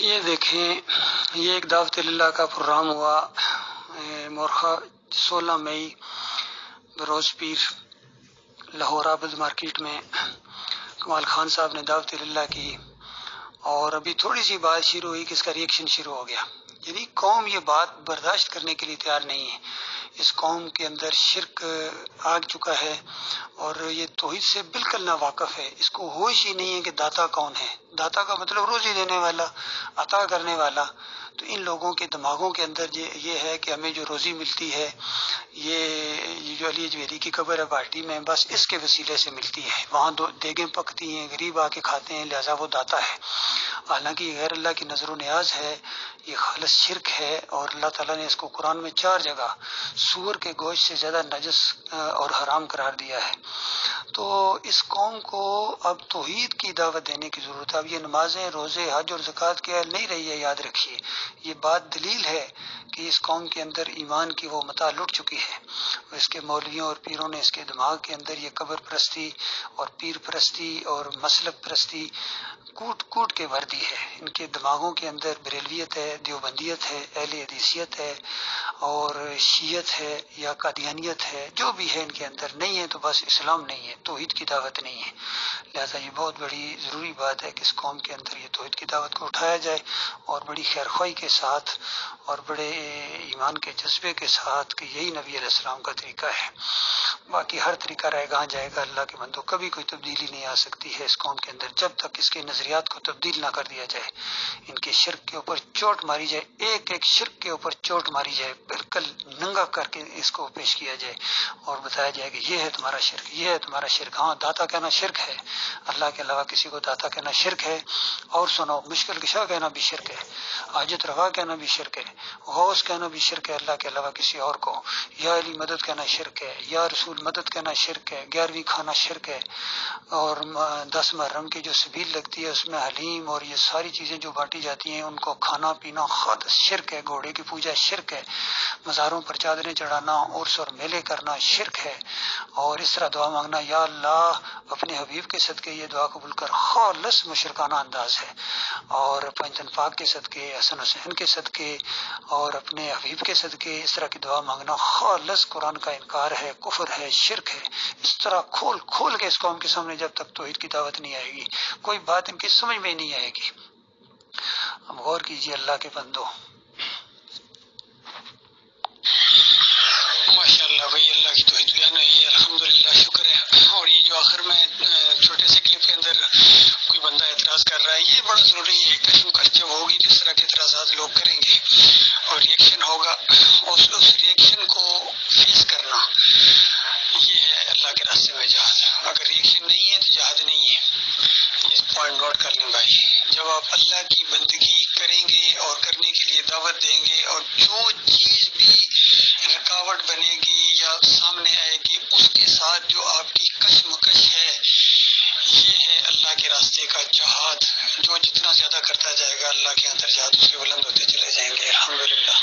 یہ دیکھیں، یہ ایک دعوت اللہ کا پروگرام ہوا مورخہ 16 مئی بروز پیر لاہور آباد مارکیٹ میں کمال خان صاحب نے دعوت اللہ کی، اور ابھی تھوڑی سی بات شروع ہوئی کہ اس کا ریئیکشن شروع ہو گیا۔ یعنی قوم یہ بات برداشت کرنے کے لیے تیار نہیں ہے۔ اس قوم کے اندر شرک آ چکا ہے اور یہ توحید سے بالکل نا واقف ہے۔ اس کو ہوش ہی نہیں ہے کہ داتا کون ہے۔ داتا کا مطلب روزی دینے والا، عطا کرنے والا۔ تو ان لوگوں کے دماغوں کے اندر یہ ہے کہ ہمیں جو روزی ملتی ہے یہ جو علی اجمیری کی قبر ہے باٹی میں، بس اس کے وسیلے سے ملتی ہے۔ وہاں دیگیں پکتی ہیں، غریب آ کے کھاتے ہیں، لہذا وہ داتا ہے۔ حالانکہ یہ غیر اللہ کی نظر و نیاز ہے، یہ خالص شرک ہے، اور اللہ تعالیٰ نے اس کو قرآن میں 4 جگہ سور کے گوشت سے زیادہ نجس اور حرام قرار دیا ہے۔ تو اس قوم کو اب توحید کی دعوت دینے کی ضرورت ہے۔ اب یہ نمازیں، روزے، حج اور زکوٰۃ کے اہل نہیں رہی ہے، یاد رکھیے۔ یہ بات دلیل ہے کہ اس قوم کے اندر ایمان کی وہ متاع لٹ چکی ہے۔ اس کے مولویوں اور پیروں نے اس کے دماغ کے اندر یہ قبر پرستی اور پیر پرستی اور مسلک پرستی کوٹ کوٹ کے بھر دی ہے۔ ان کے دماغوں کے اندر بریلویت ہے، دیوبندیت ہے، اہل حدیثیت ہے اور شیعت ہے یا قادیانیت ہے، جو بھی ہے ان کے اندر نہیں ہے، تو بس اسلام نہیں ہے، توحید کی دعوت نہیں ہے۔ لہذا یہ بہت بڑی ضروری بات ہے کہ اس قوم کے اندر یہ توحید کی دعوت کو اٹھایا جائے، اور بڑی خیرخواہی کے ساتھ اور بڑے ایمان کے جذبے کے ساتھ کہ یہی نبی علیہ السلام کا طریقہ ہے۔ باقی ہر طریقہ رہے گا جائے گا، اللہ کے بندوں، کبھی کوئی تبدیلی نہیں آ سکتی ہے اس قوم کے اندر جب تک اس کے نظریات کو تبدیل نہ کر دیا جائے۔ ان کے شرک کے اوپر چوٹ ماری جائے، ایک ایک شرک کے اوپر چوٹ ماری جائے، بالکل ننگا کر کے اس کو پیش کیا جائے اور بتایا جائے کہ یہ ہے تمہارا شرک، یہ ہے تمہارا شرک۔ ہاں، داتا کہنا شرک ہے، اللہ کے علاوہ کسی کو داتا کہنا شرک ہے۔ اور سنو، مشکل کشا کہنا بھی شرک ہے، حاجت روا کہنا بھی شرک ہے، غوث کہنا بھی شرک ہے اللہ کے علاوہ کسی اور کو، یا علی مدد کہنا شرک ہے، یا رسول مدد کہنا شرک ہے، 11ویں کھانا شرک ہے، اور 10 محرم کی جو سبیل لگتی ہے اس میں حلیم اور یہ ساری چیزیں جو بانٹی جاتی ہیں ان کو کھانا پینا خالص شرک ہے، گھوڑے کی پوجا شرک ہے، مزاروں پر چادریں چڑھانا، عرس اور میلے کرنا شرک ہے، اور اس طرح دعا مانگنا یا اللہ اپنے حبیب کے صدقے یہ دعا قبول کر، خالص مشرکانہ انداز ہے۔ اور پنجتن پاک کے صدقے، حسن حسین کے صدقے اور اپنے حبیب کے صدقے اس طرح کی دعا مانگنا خالص قرآن کا انکار ہے، کفر ہے، شرک ہے۔ اس طرح کھول کھول کے اس قوم کے سامنے جب تک توحید کی دعوت نہیں آئے گی، کوئی بات ان کی سمجھ میں نہیں آئے گی۔ اب غور کیجیے اللہ کے بندو۔ ماشاء اللہ بھائی، اللہ کی توحید بیان ہے، یہ الحمدللہ شکر ہے۔ اور یہ جو آخر میں چھوٹے سے کلپ کے اندر کوئی بندہ اعتراض کر رہا ہے، یہ بڑا ضروری ہے۔ کشمکش جب ہوگی تو اس طرح کے اعتراضات لوگ کریں گے اور ریئیکشن ہوگا، اس ریئیکشن کو فیس کرنا، یہ ہے اللہ کے راستے میں جہاد۔ اگر ریئیکشن نہیں ہے تو جہاد نہیں ہے۔ یہ پوائنٹ نوٹ کر لیں بھائی۔ جب آپ اللہ کی بندگی کریں گے اور کرنے کے لیے دعوت دیں گے، اور جو چیز بھی رکاوٹ بنے گی یا سامنے آئے گی اس کے ساتھ جو آپ کی کشمکش ہے، یہ ہے اللہ کے راستے کا جہاد۔ جو جتنا زیادہ کرتا جائے گا اللہ کے اندر جہاد اس کے بلند ہوتے چلے جائیں گے، الحمدللہ۔